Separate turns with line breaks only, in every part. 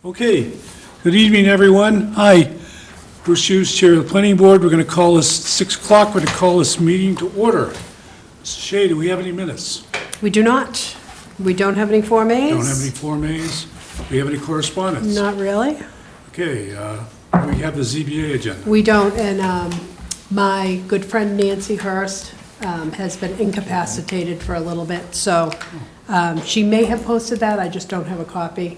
Okay, good evening, everyone. Hi, Bruce Hughes, Chair of the Planning Board. We're going to call this 6 o'clock. We're going to call this meeting to order. Mr. Shea, do we have any minutes?
We do not. We don't have any Form As?
Don't have any Form As. Do we have any correspondence?
Not really.
Okay, we have the ZBA agenda.
We don't, and my good friend Nancy Hurst has been incapacitated for a little bit, so she may have posted that, I just don't have a copy.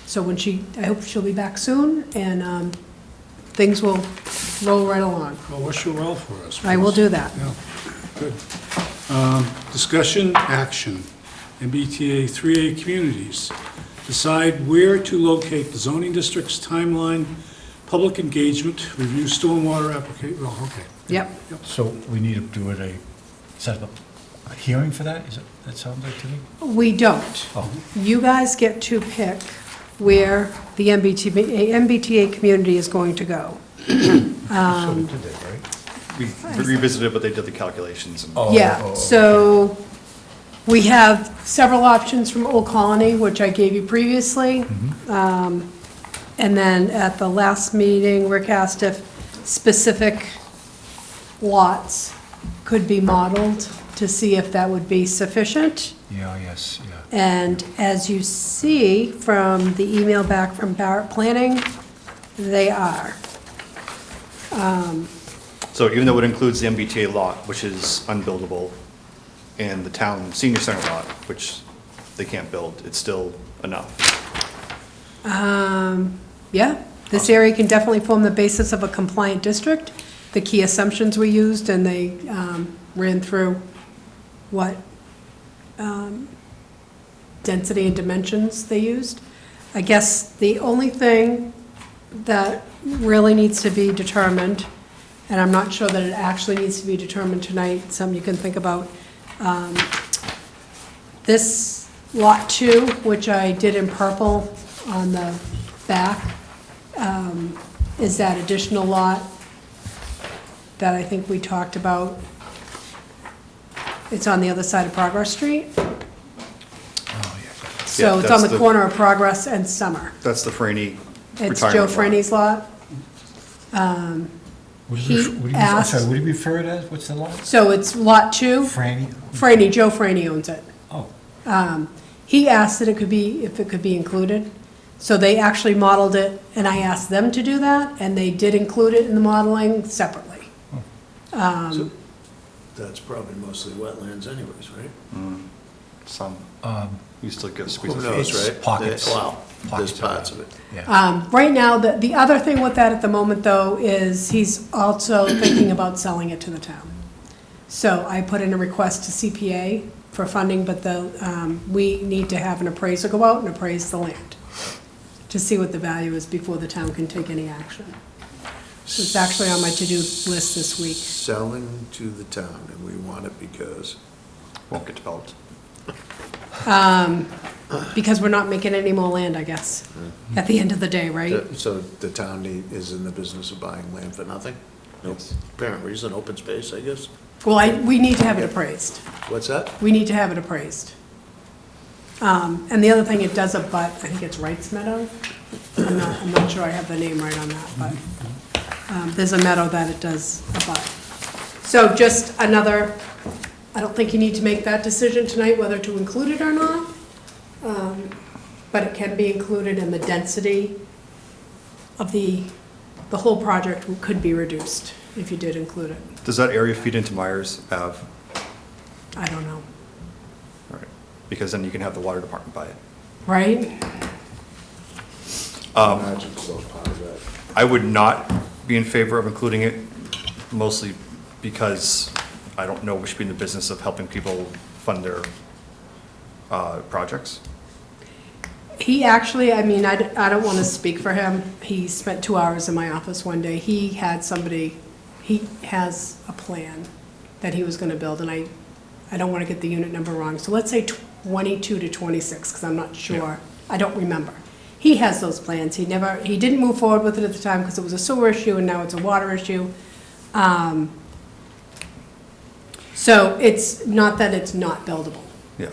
So I hope she'll be back soon, and things will roll right along.
Well, wish you well for us.
I will do that.
Yeah, good. Discussion, action, MBTA 3A communities. Decide where to locate the zoning district's timeline, public engagement, review stormwater application, oh, okay.
Yep.
So we need to do it set up a hearing for that? Is it, that sounds like to me?
We don't.
Oh,
You guys get to pick where the MBTA community is going to go.
so we did that, right?
We revisited, but they did the calculations. And
Oh,
Yeah,
oh,
so we have several options from Old Colony, which I gave you previously. And then at the last meeting, Rick asked if specific lots could be modeled to see if that would be sufficient.
Yeah, yes, yeah.
And as you see from the email back from Barrett Planning, they are.
So even though it includes the MBTA lot, which is unbuildable, and the town senior center lot, which they can't build, it's still enough.
Yeah, this area can definitely form the basis of a compliant district. The key assumptions were used, and they ran through what density and dimensions they used. I guess the only thing that really needs to be determined, and I'm not sure that it actually needs to be determined tonight, something you can think about. This Lot 2, which I did in purple on the back, is that additional lot that I think we talked about. It's on the other side of Progress Street.
Oh, yeah.
So
Yeah,
it's on
that's
the corner of Progress and Summer.
That's the Franny
It's
retirement
Joe
lot.
Franny's lot.
Sorry, would you refer it as, what's the lot?
So it's Lot 2.
Franny?
Joe Franny owns it.
Oh,
He asked that if it could be included. So they actually modeled it, and I asked them to do that, and they did include it in the modeling separately.
So that's probably mostly wetlands anyways, right?
Some, you still get squeeze
Who
of
knows,
It's
right?
pockets.
Wow, there's
Pockets of
parts
it.
of it.
yeah.
Right now, the other thing with that at the moment, though, is he's also thinking about selling it to the town. So I put in a request to CPA for funding, but we need to have an appraiser go out and appraise the land to see what the value is before the town can take any action. So it's actually on my to-do list this week.
Selling to the town, and we want it because,
won't get developed.
Because we're not making any more land, I guess, at the end of the day, right?
so the town is in the business of buying land for nothing? No
Yes.
apparent reason, open space, I guess?
Well, we need to have it appraised.
What's that?
We need to have it appraised. And the other thing, it does abut, I think it's Wright's Meadow. I'm not sure I have the name right on that, but there's a meadow that it does abut. So just another, I don't think you need to make that decision tonight whether to include it or not. But it can be included, and the density of the whole project could be reduced if you did include it.
Does that area feed into Myers Ave?
I don't know,
All right. Because then you can have the water department buy it.
right?
Imagine so part of that.
I would not be in favor of including it, mostly because I don't know we should be in the business of helping people fund their projects.
He actually, I mean, I don't want to speak for him. He spent 2 hours in my office one day. He has a plan that he was going to build, and I don't want to get the unit number wrong. So let's say 22 to 26, because I'm not sure. I don't remember. He has those plans. He didn't move forward with it at the time because it was a sewer issue, and now it's a water issue. So it's not that it's not buildable.
Yeah.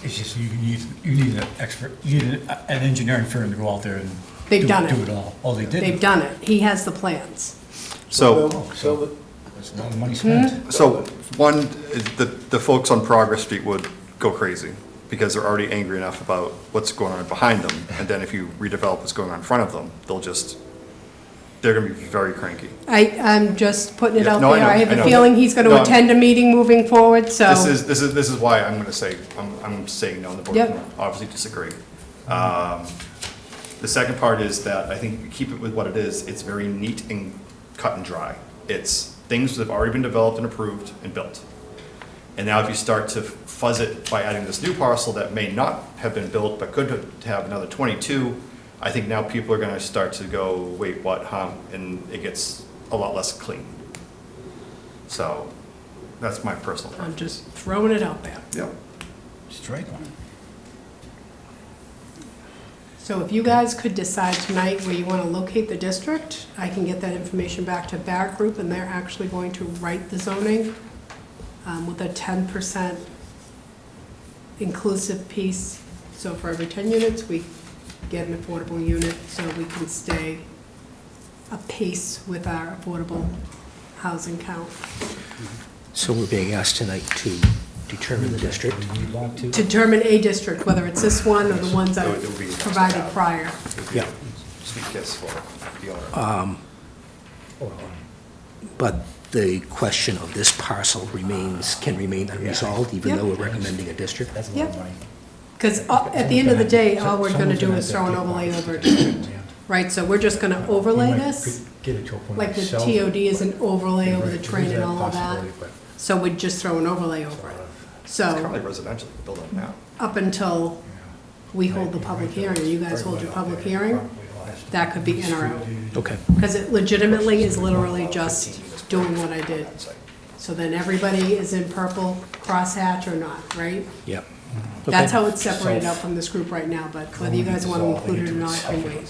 It's just you need an expert, you need an engineering firm to go out there and.
They've done it.
Do it all. Oh, they did?
They've done it. He has the plans.
So,
So,
That's a lot of money spent.
so one, the folks on Progress Street would go crazy because they're already angry enough about what's going on behind them. And then if you redevelop what's going on in front of them, they're gonna be very cranky.
I'm just putting it
Yeah,
out
no, I
there.
know,
I have
I
a
know.
feeling he's going
No,
to
I'm-
attend a meeting moving forward, so.
This is why I'm gonna say, I'm saying no, and the board
Yep.
can obviously disagree. The second part is that I think we keep it with what it is, it's very neat and cut and dry. It's things that have already been developed and approved and built. And now if you start to fuzz it by adding this new parcel that may not have been built but could have another 22, I think now people are gonna start to go, wait, what, huh? And it gets a lot less clean. So, that's my personal
I'm
preference.
just throwing it out there.
Yep.
Strike one.
So if you guys could decide tonight where you want to locate the district, I can get that information back to Barrett Group, and they're actually going to write the zoning with a 10% inclusive piece. So for every 10 units, we get an affordable unit, so we can stay apace with our affordable housing count.
So we're being asked tonight to determine the district.
Do you want to?
To determine a district, whether it's this one or the ones that
It would be nice to
provided
have.
prior.
Yeah.
Sweet kiss for the owner.
But the question of this parcel can remain unresolved, even though we're recommending a district.
That's a lot of
Yep.
money.
Because at the end of the day, all we're gonna do is throw an overlay over it,
Yeah.
right? So we're just gonna overlay
You might
this,
Get it to a point.
like the
itself.
TOD is an overlay over the
Right,
train
there's
and
that
all of that.
possibility, but-
So we'd just throw an overlay over it.
It's
So,
currently residential, you can build on now.
up until we hold the public hearing, you guys hold your public hearing, that could be in or out.
Okay.
Because it legitimately is literally just doing what I did. So then everybody is in purple crosshatch or not, right?
Yep.
That's
Okay.
how it's separated out from this group right now, but whether you guys want to include it or not, I wait.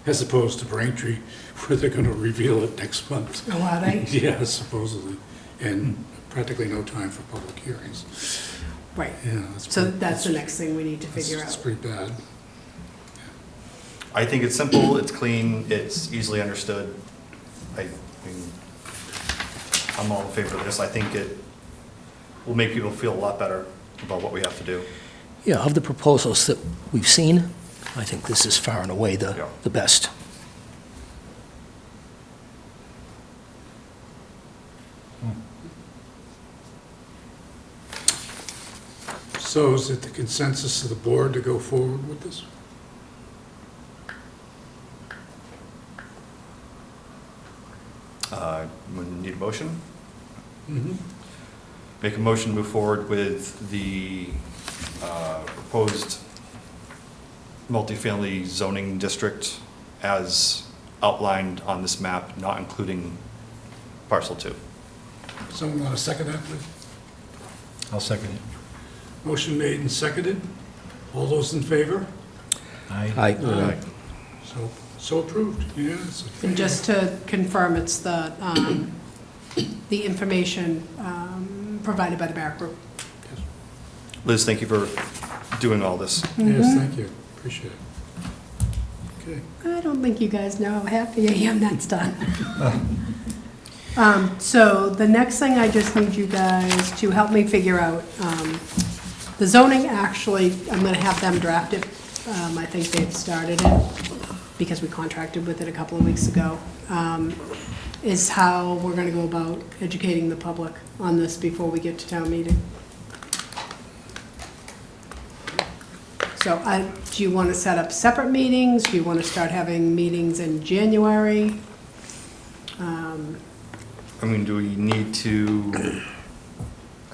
As opposed to Braintree, where they're gonna reveal it next month.
Oh, are they?
Yeah, supposedly, and practically no time for public hearings.
Right.
Yeah,
So that's the next thing we need to figure
It's
out.
pretty bad.
I think it's simple, it's clean, it's easily understood. I mean, I'm all in favor of this. I think it will make people feel a lot better about what we have to do.
Yeah, of the proposals that we've seen, I think this is far and away
Yeah.
the best.
So is it the consensus of the board to go forward with this?
We need a motion?
Mhm.
Make a motion, to move forward with the proposed multifamily zoning district as outlined on this map, not including parcel 2.
Someone want to second that, please?
I'll second it.
Motion made and seconded. All those in favor?
Aye.
So approved, yes.
And just to confirm, it's the information provided by the Barrett Group.
Liz, thank you for doing all this.
Yes, thank you, appreciate it. Okay.
I don't think you guys know how happy I am that's done. So the next thing I just need you guys to help me figure out, the zoning actually, I'm gonna have them draft it. I think they've started it because we contracted with it a couple of weeks ago. Is how we're gonna go about educating the public on this before we get to town meeting. So do you want to set up separate meetings? Do you want to start having meetings in January?
I mean, do we need to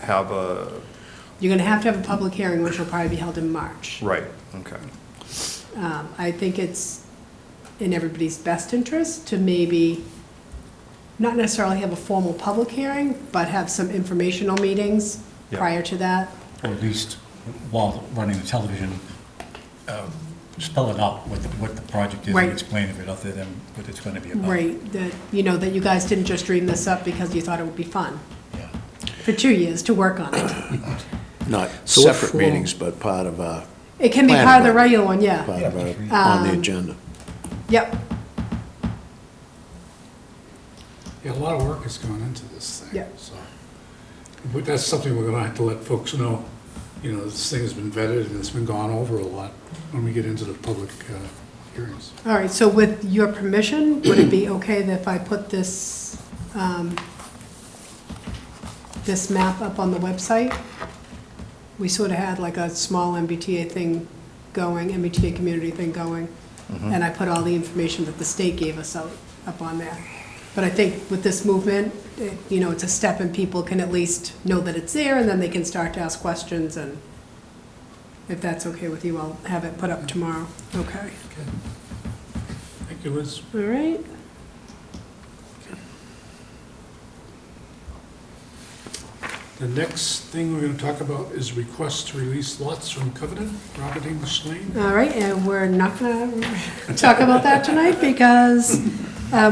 have a,
You're going to have a public hearing, which will probably be held in March.
right, okay.
I think it's in everybody's best interest to maybe not necessarily have a formal public hearing, but have some informational meetings
Yeah.
prior to that.
Or at least while running the television, spell it out what the project is
Right.
and explain it other than what it's going to be about.
Right, that you guys didn't just dream this up because you thought it would be fun. for 2 years to work on it.
Not
So what
separate
form-
meetings, but part of our,
It can be
Plan
part of the
about it.
regular one, yeah.
part of our, on the agenda.
Yep,
Yeah, a lot of work has gone into this thing.
Yeah.
So, but that's something we're gonna have to let folks know. You know, this thing has been vetted and it's been gone over a lot when we get into the public hearings.
all right, so with your permission, would it be okay that if I put this, this map up on the website? We sort of had like a small MBTA thing going, MBTA community thing going, and I put all the information that the state gave us out, up on there. But I think with this movement, you know, it's a step and people can at least know that it's there, and then they can start to ask questions, and if that's okay with you, I'll have it put up tomorrow. Okay.
Okay. Thank you, Liz.
All right.
The next thing we're gonna talk about is request to release lots from covenant, Robert English Lane.
All right, and we're not going to talk about that tonight because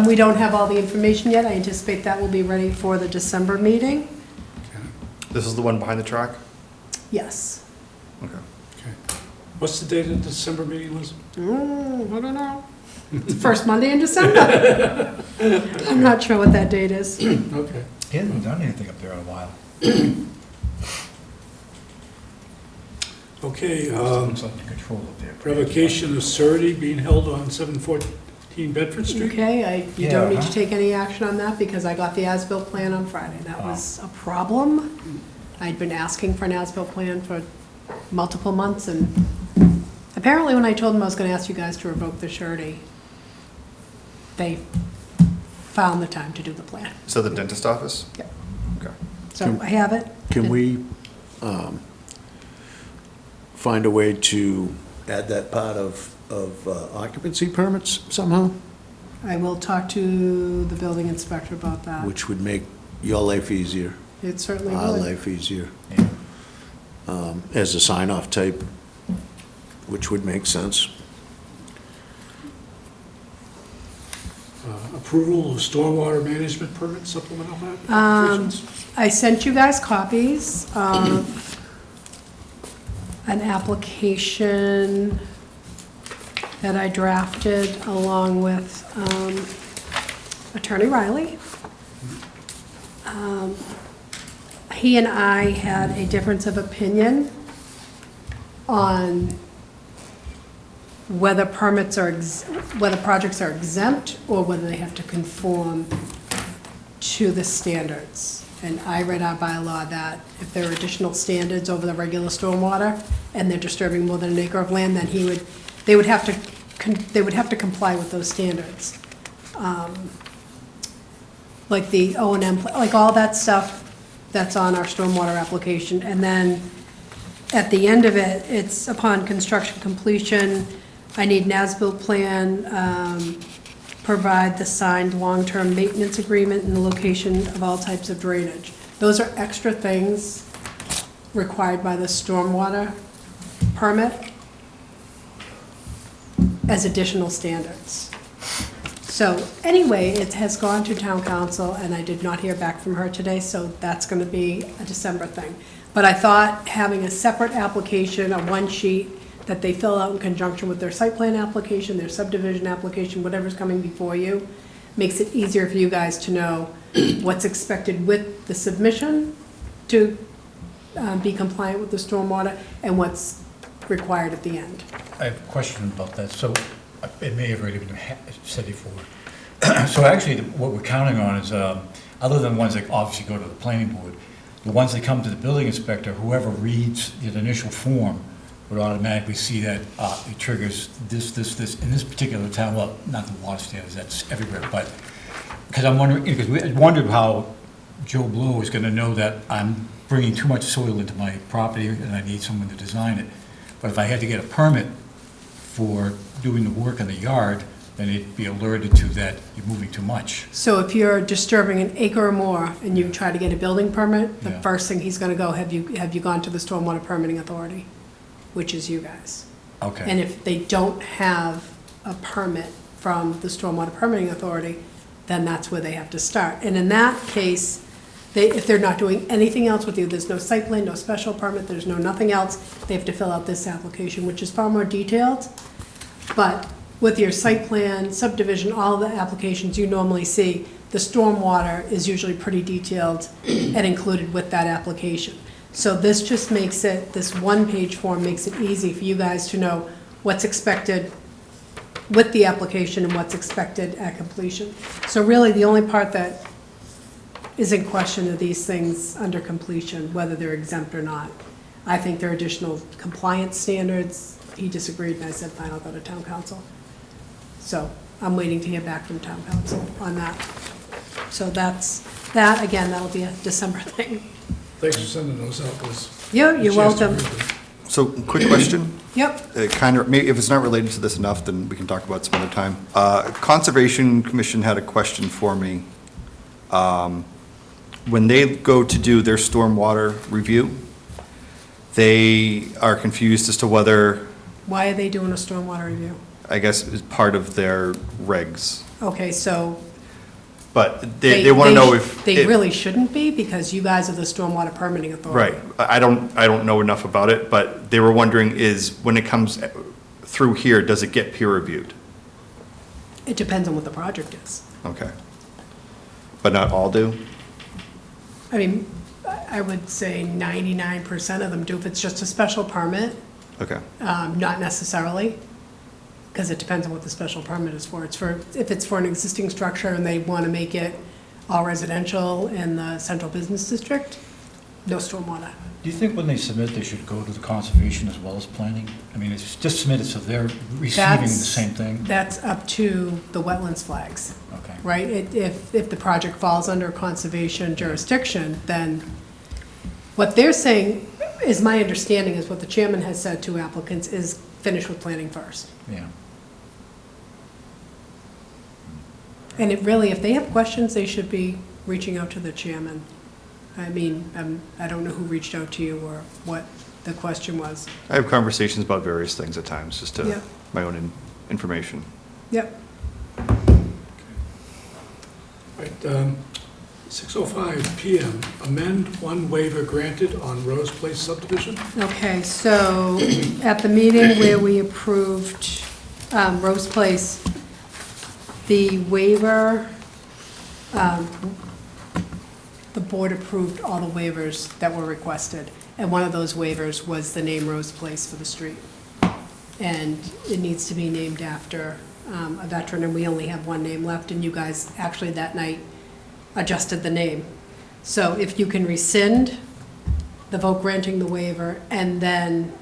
we don't have all the information yet. I anticipate that will be ready for the December meeting.
Okay,
This is the one behind the track?
Yes.
Okay.
okay. What's the date of the December meeting, Liz?
I don't know. It's the first Monday in December. I'm not sure what that date is.
Okay.
He hasn't done anything up there in a while.
Okay,
It's under control up there.
revocation of surety being held on 714 Bedford Street.
Okay, you don't need
Yeah.
to take any action on that because I got the as-built plan on Friday. That was a problem. I'd been asking for an as-built plan for multiple months, and apparently when I told them I was gonna ask you guys to revoke the surety, they found the time to do the plan.
So the dentist office?
Yep.
Okay.
So I have it.
Can we find a way to add that part of occupancy permits somehow?
I will talk to the building inspector about that.
Which would make your life easier,
It certainly
our
would.
life easier,
Yeah.
as a sign-off type, which would make sense.
Approval of stormwater management permit supplemental applications.
I sent you guys copies of an application that I drafted along with Attorney Riley. He and I had a difference of opinion on whether permits are, whether projects are exempt or whether they have to conform to the standards. And I read our bylaw that if there are additional standards over the regular stormwater and they're disturbing more than an acre of land, then they would have to comply with those standards. Like the O&M, like all that stuff that's on our stormwater application. And then at the end of it, it's upon construction completion, I need an as-built plan, provide the signed long-term maintenance agreement and the location of all types of drainage. Those are extra things required by the stormwater permit as additional standards. So anyway, it has gone to town council and I did not hear back from her today, so that's gonna be a December thing. But I thought having a separate application, a one sheet, that they fill out in conjunction with their site plan application, their subdivision application, whatever's coming before you, makes it easier for you guys to know what's expected with the submission to be compliant with the stormwater and what's required at the end.
I have a question about that. So it may have already been said before. So actually, what we're counting on is, other than ones that obviously go to the planning board, the ones that come to the building inspector, whoever reads the initial form would automatically see that it triggers this, in this particular town, well, not the water standards, that's everywhere, but, because I'm wondering, because we wondered how Joe Blow is gonna know that I'm bringing too much soil into my property and I need someone to design it. But if I had to get a permit for doing the work in the yard, then it'd be alerted to that you're moving too much.
So if you're disturbing an acre or more and you try to get a building permit, the
Yeah.
first thing he's gonna go, have you gone to the Stormwater Permitting Authority, which is you guys. And
Okay,
if they don't have a permit from the Stormwater Permitting Authority, then that's where they have to start. And in that case, if they're not doing anything else with you, there's no site plan, no special permit, there's no nothing else, they have to fill out this application, which is far more detailed. But with your site plan, subdivision, all the applications you normally see, the stormwater is usually pretty detailed and included with that application. So this just makes it, this one-page form makes it easy for you guys to know what's expected with the application and what's expected at completion. So really, the only part that is in question are these things under completion, whether they're exempt or not. I think there are additional compliance standards. He disagreed, and I said, fine, I'll go to town council. So I'm waiting to hear back from town council on that. So that's, that, again, that'll be a December thing.
Thanks for sending those out, Liz.
Yeah, you're
Chance to
welcome.
read them.
So, quick question.
Yep,
It kind of, maybe if it's not related to this enough, then we can talk about it some other time. Conservation Commission had a question for me. When they go to do their stormwater review, they are confused as to whether,
why are they doing a stormwater review?
I guess, is part of their regs.
Okay, so
But they want to know if.
They really shouldn't be, because you guys are the stormwater permitting authority.
Right. I don't know enough about it, but they were wondering is, when it comes through here, does it get peer reviewed?
It depends on what the project is.
Okay. But not all do?
I mean, I would say 99% of them do. If it's just a special permit,
Okay.
not necessarily, because it depends on what the special permit is for. It's for, if it's for an existing structure and they want to make it all residential in the central business district, no stormwater.
Do you think when they submit, they should go to the conservation as well as planning? I mean, it's just submitted, so they're receiving the same thing?
That's up to the wetlands flags,
Okay.
right? If the project falls under conservation jurisdiction, then what they're saying, is my understanding, is what the chairman has said to applicants, is finish with planning first.
Yeah.
And it really, if they have questions, they should be reaching out to the chairman. I mean, I don't know who reached out to you or what the question was.
I have conversations about various things at times, just
Yeah.
to, my own information.
Yep.
Right, 6:05 PM, amend one waiver granted on Rose Place subdivision.
Okay, so at the meeting where we approved Rose Place, the waiver, the board approved all the waivers that were requested. And one of those waivers was the name Rose Place for the street. And it needs to be named after a veteran, and we only have one name left, and you guys actually that night adjusted the name. So if you can rescind the vote granting the waiver and then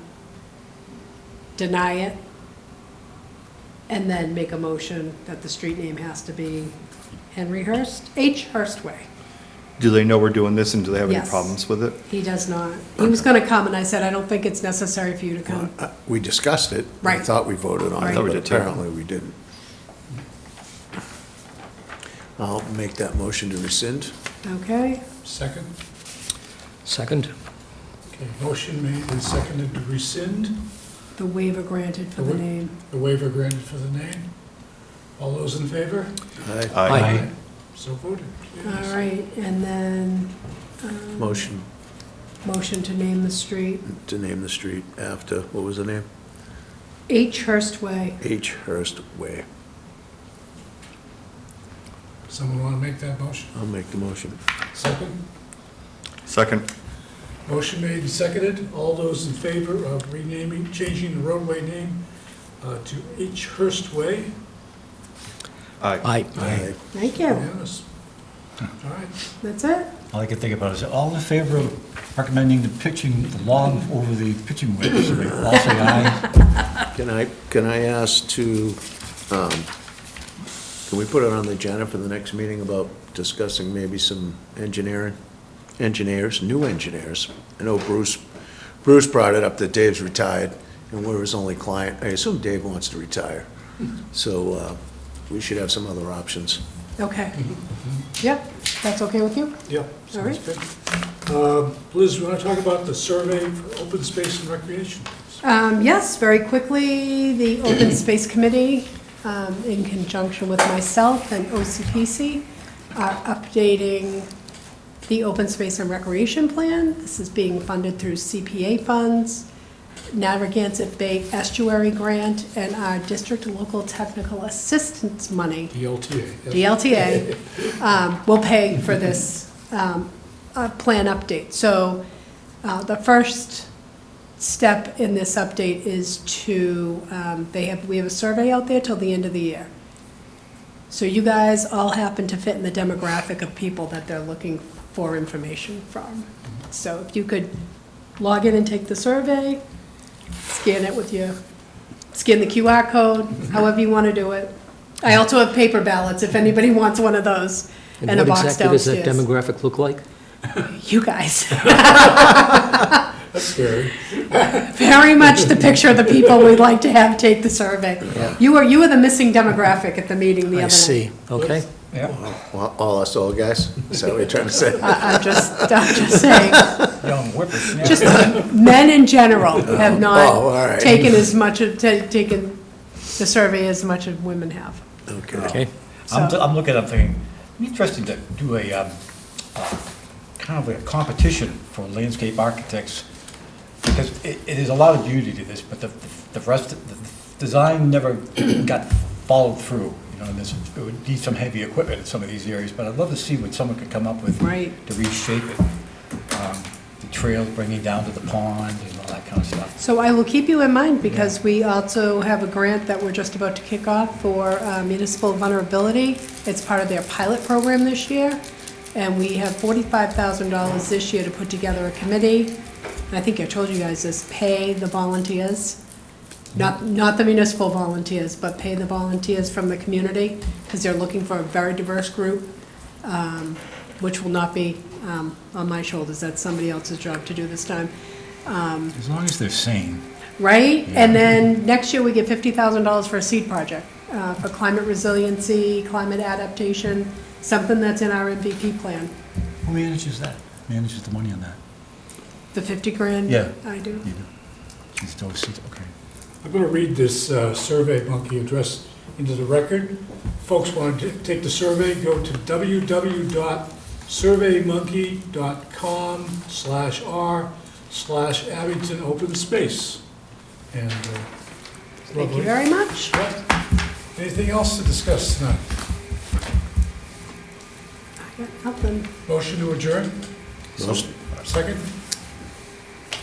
deny it, and then make a motion that the street name has to be Henry Hurst, H. Hurst Way.
Do they know we're doing this, and do they have any
Yes.
problems with it?
He does not. He was gonna come, and I said, I don't think it's necessary for you to come.
We discussed it. I
Right.
thought we voted on
Right.
it,
Thought we
but
did too.
apparently we didn't. I'll make that motion to rescind.
Okay,
Second?
Second?
Okay, motion made and seconded to rescind
the waiver granted for the name.
the waiver granted for the name. All those in favor?
Aye.
Aye.
So voted.
All right, and then,
Motion
motion to name the street
to name the street after, what was the name?
H. Hurst Way.
H. Hurst Way.
Someone want to make that motion?
I'll make the motion.
Second?
Second.
Motion made and seconded. All those in favor of renaming, changing the roadway name to H. Hurst Way?
Aye.
Aye.
Aye.
Thank you.
Unanimous. All right.
That's it?
All I can think about is, all in favor of recommending the pitching, the log over the pitching wedge, so they all say aye?
Can I ask to, can we put it on the agenda for the next meeting about discussing maybe some new engineers? I know Bruce brought it up that Dave's retired, and we're his only client. I assume Dave wants to retire. So, we should have some other options.
Okay. Yep, that's okay with you?
Yep,
All
sounds
right.
good. Liz, you want to talk about the survey for open space and recreation?
Yes, very quickly, the Open Space Committee, in conjunction with myself and OCPC, are updating the Open Space and Recreation Plan. This is being funded through CPA funds, Narragansett Bay Estuary Grant, and our District Local Technical Assistance money,
DLTA.
DLTA, will pay for this plan update. So the first step in this update is to, we have a survey out there till the end of the year. So you guys all happen to fit in the demographic of people that they're looking for information from. So if you could log in and take the survey, scan it with your, scan the QR code, however you want to do it. I also have paper ballots if anybody wants one of those, and a box
What exactly does that
downstairs.
demographic look like?
You guys.
That's scary.
Very much the picture of the people we'd like to have take the survey. You were the missing demographic at the meeting the other
I
night.
see, okay.
Yeah,
Well, all us old guys? Is that what you're trying to say?
I'm just saying,
young whippersnapper.
just men in general have
Oh, all
not
right.
taken as much, taken the survey as much as women have.
Okay.
Okay.
I'm looking, I'm thinking, it'd be interesting to do a, kind of a competition for landscape architects, because it is a lot of beauty to this, but the rest, the design never got followed through. You know, it would need some heavy equipment in some of these areas, but I'd love to see what someone could come up with
Right.
to reshape it. The trails bringing down to the pond and all that kind of stuff.
So I will keep you in mind, because we also have a grant that we're just about to kick off for municipal vulnerability. It's part of their pilot program this year, and we have $45,000 this year to put together a committee. And I think I told you guys this, pay the volunteers, not the municipal volunteers, but pay the volunteers from the community, because they're looking for a very diverse group, which will not be on my shoulders. That's somebody else's job to do this time.
As long as they're sane.
Right? And then next year, we get $50,000 for a seed project, for climate resiliency, climate adaptation, something that's in our MVP plan.
Who manages that? Manages the money on that?
The 50 grand?
Yeah.
I do.
You do. She's those, okay.
I'm going to read this Survey Monkey address into the record. Folks want to take the survey, go to www.surveymonkey.com/r/Abington Open Space. And
Thank you very much.
anything else to discuss tonight?
Nothing.
Motion to adjourn?
Motion.
Second?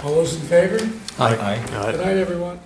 All those in favor?
Aye.
Good night, everyone.